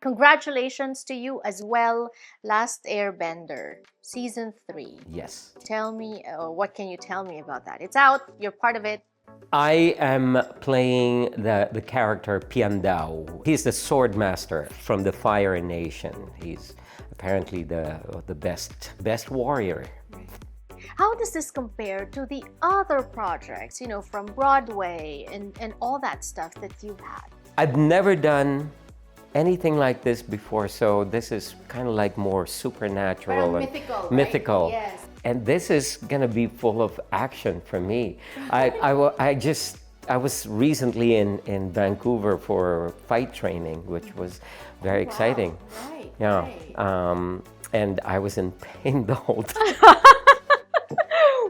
congratulations to you as well. Last Airbender, season 3. Yes. Tell me, what can you tell me about that? It's out, you're part of it. I am playing the character Piandao. He's the swordmaster from the Fire Nation. He's apparently the best warrior. How does this compare to the other projects, you know, from Broadway and all that stuff that you've had? I've never done anything like this before, so this is kind of like more supernatural and mythical, right? Yes. And this is gonna be full of action for me. I was recently in Vancouver for fight training, which was very exciting. Right. Yeah. Right. And I was in pain the whole time.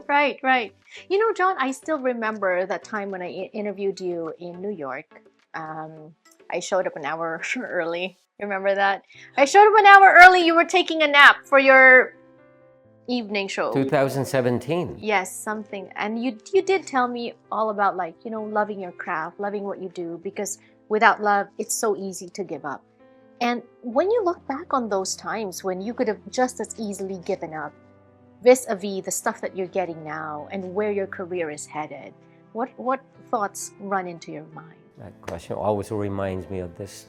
Right, right. You know, John, I still remember that time when I interviewed you in New York. I showed up an hour early. Remember that? I showed up an hour early. You were taking a nap for your evening show. 2017. Yes, something. And you did tell me all about, like, you know, loving your craft, loving what you do, because without love, it's so easy to give up. And when you look back on those times when you could have just as easily given up, vis-a-vis the stuff that you're getting now and where your career is headed, what thoughts run into your mind? That question always reminds me of this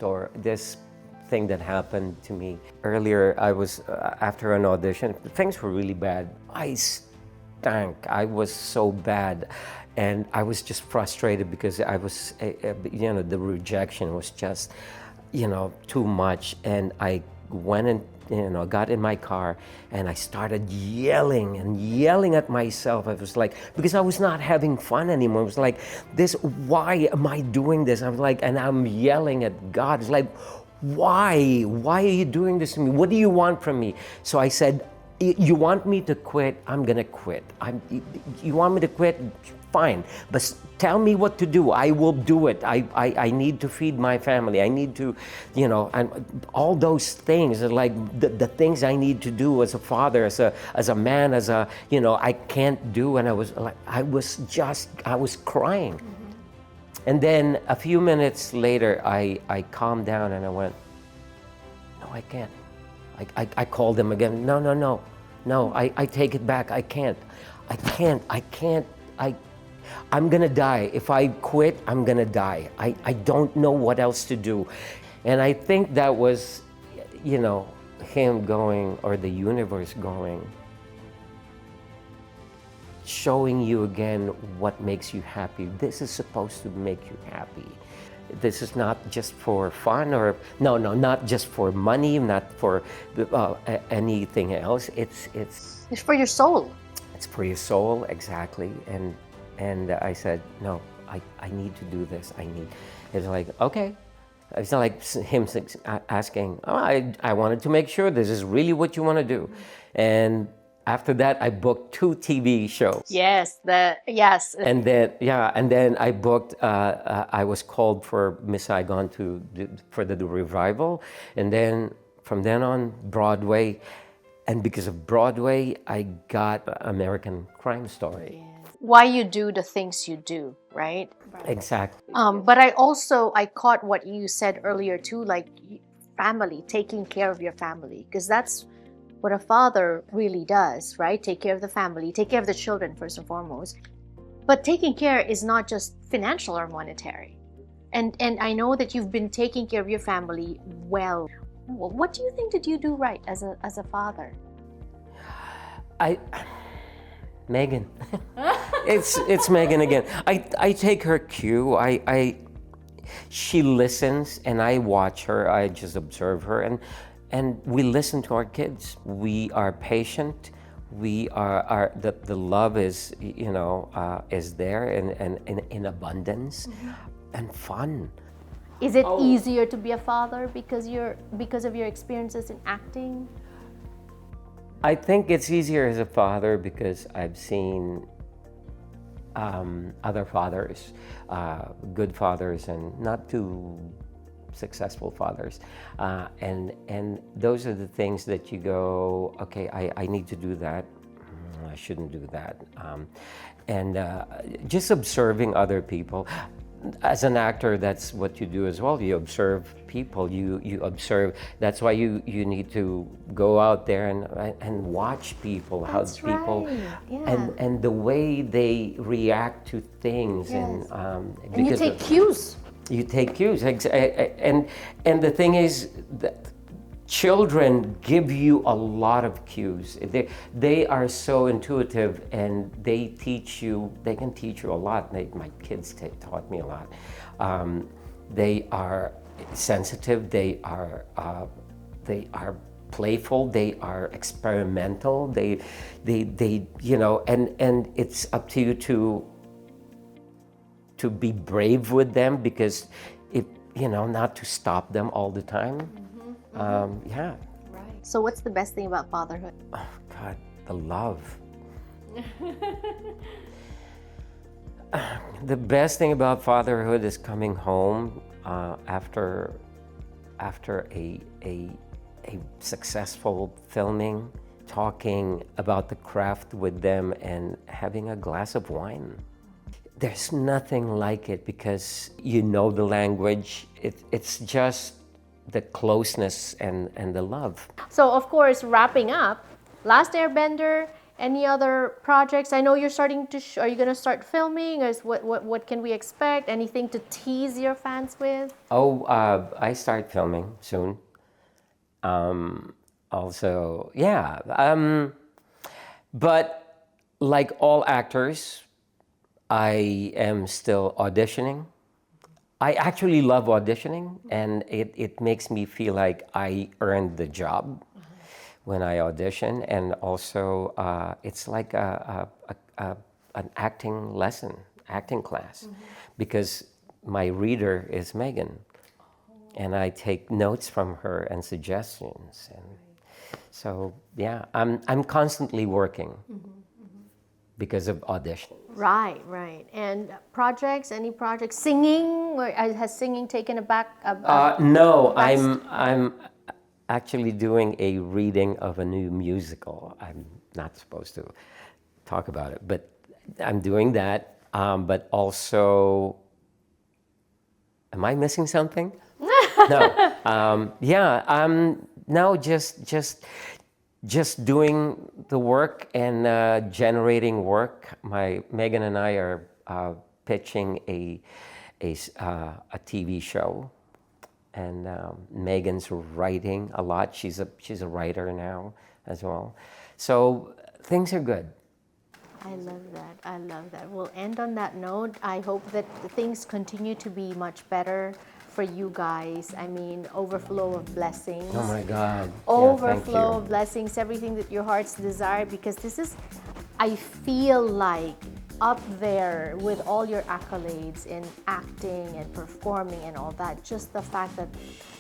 thing that happened to me. Earlier, I was, after an audition, things were really bad. I stank. I was so bad. And I was just frustrated because I was, you know, the rejection was just, you know, too much. And I went and, you know, got in my car and I started yelling at myself. I was like, because I was not having fun anymore. It was like, why am I doing this? I'm like, and I'm yelling at God. It's like, why are you doing this to me? What do you want from me? So I said, you want me to quit? I'm gonna quit. You want me to quit? Fine, but tell me what to do. I will do it. I need to feed my family. I need to, you know, and all those things are like the things I need to do as a father, as a man, as a, you know, I can't do. And I was like, I was crying. Mm-hmm. And then a few minutes later, I calmed down and I went, no, I can't. I called him again. No, I take it back. I can't. I'm gonna die. If I quit, I'm gonna die. I don't know what else to do. And I think that was, you know, him going, or the universe going, showing you again what makes you happy. This is supposed to make you happy. This is not just for fun, or not just for money, not for anything else. It's for your soul. It's for your soul, exactly. And I said, no, I need to do this. It's like, okay. It's not like him asking, oh, I wanted to make sure this is really what you want to do. And after that, I booked 2 TV shows. Yes. And then I booked, I was called for Miss Saigon for the revival. And then from then on, Broadway. And because of Broadway, I got American Crime Story. Yeah. Why you do the things you do, right? Exactly. But I caught what you said earlier too, like family, taking care of your family, because that's what a father really does, right? Take care of the family, take care of the children first and foremost. But taking care is not just financial or monetary. And I know that you've been taking care of your family well. What do you think did you do right as a father? Megan. It's Megan again. I take her cue. She listens and I watch her. I just observe her and we listen to our kids. We are patient. We are the love is, you know, is there and in abundance. Mm-hmm. And fun. Is it easier to be a father because of your experiences in acting? I think it's easier as a father because I've seen other fathers, good fathers and not too successful fathers. And those are the things that you go, okay, I need to do that. I shouldn't do that. And just observing other people. as an actor, that's what you do as well. You observe people. You observe. That's why you need to go out there and watch people. That's how people right. Yeah. and the way they react to things. Yes. And And you take cues. you take cues. And the thing is that children give you a lot of cues. They are so intuitive, and they teach you. They can teach you a lot. My kids taught me a lot. They are sensitive. They are playful. They are experimental. They and it's up to you to be brave with them, because if not to stop them all the time. Yeah. Right. So what's the best thing about fatherhood? Oh God, the love. The best thing about fatherhood is coming home after a successful filming, talking about the craft with them, and having a glass of wine. There's nothing like it, because you know the language. It's just the closeness and the love. So of course, wrapping up, Last Airbender, any other projects? I know you're starting to, are you going to start filming? Or what can we expect? Anything to tease your fans with? Oh, I start filming soon. Also, yeah. But like all actors, I am still auditioning. I actually love auditioning, and it makes me feel like I earned the job when I audition. And also, it's like an acting lesson, acting class, because my reader is Megan, and I take notes from her and suggestions. And so, yeah, I'm constantly working because of audition. Right, right. And projects, any projects? Singing? Or has singing taken a back? No, I'm actually doing a reading of a new musical. I'm not supposed to talk about it, but I'm doing that. But also, am I missing something? No. Yeah. Now just doing the work and generating work. Megan and I are pitching a TV show, and Megan's writing a lot. She's a writer now as well. So things are good. I love that. I love that. We'll end on that note. I hope that things continue to be much better for you guys. I mean, overflow of blessings. Oh my God. Overflow of blessings, everything that your hearts desire, because this is, I feel like, up there with all your accolades in acting and performing and all that. Just the fact that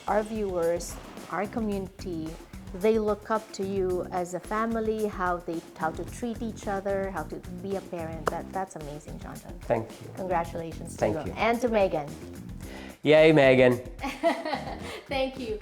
our viewers, our community, they look up to you as a family, how to treat each other, how to be a parent. That's amazing, Jon Jon. Thank you. Congratulations to Thank you. you. And to Megan. Yay, Megan. Thank you.